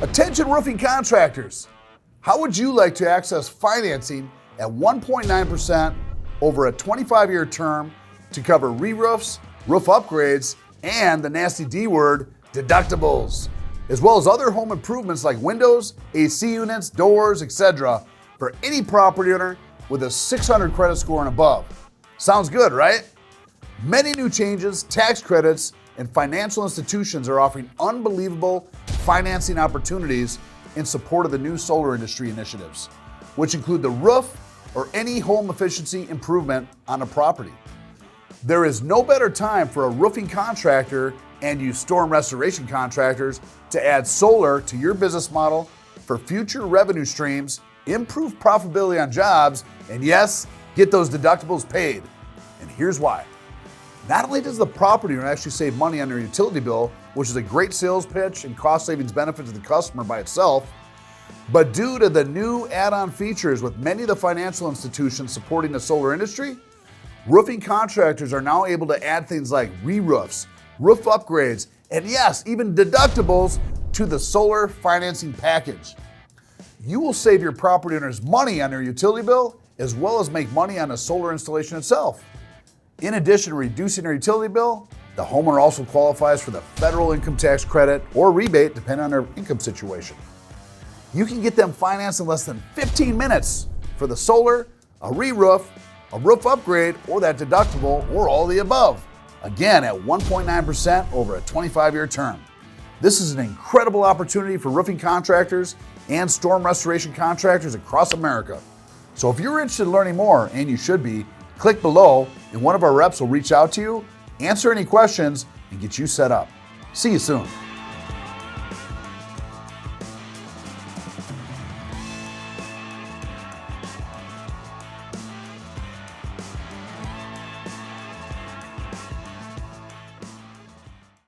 Attention roofing contractors. How would you like to access financing at 1.9% over a 25-year term to cover re-roofs, roof upgrades, and the nasty D word, deductibles, as well as other home improvements like windows, AC units, doors, etc. for any property owner with a 600 credit score and above? Sounds good, right? Many new changes, tax credits, and financial institutions are offering unbelievable financing opportunities in support of the new solar industry initiatives, which include the roof or any home efficiency improvement on a property. There is no better time for a roofing contractor and you storm restoration contractors to add solar to your business model for future revenue streams, improve profitability on jobs, and yes, get those deductibles paid. And here's why. Not only does the property owner actually save money on their utility bill, which is a great sales pitch and cost savings benefit to the customer by itself, but due to the new add-on features with many of the financial institutions supporting the solar industry, roofing contractors are now able to add things like re-roofs, roof upgrades, and yes, even deductibles to the solar financing package. You will save your property owners money on their utility bill as well as make money on the solar installation itself. In addition to reducing their utility bill, the homeowner also qualifies for the federal income tax credit or rebate depending on their income situation. You can get them financed in less than 15 minutes for the solar, a re-roof, a roof upgrade, or that deductible, or all the above. Again, at 1.9% over a 25-year term. This is an incredible opportunity for roofing contractors and storm restoration contractors across America. So if you're interested in learning more, and you should be, click below and one of our reps will reach out to you, answer any questions, and get you set up. See you soon.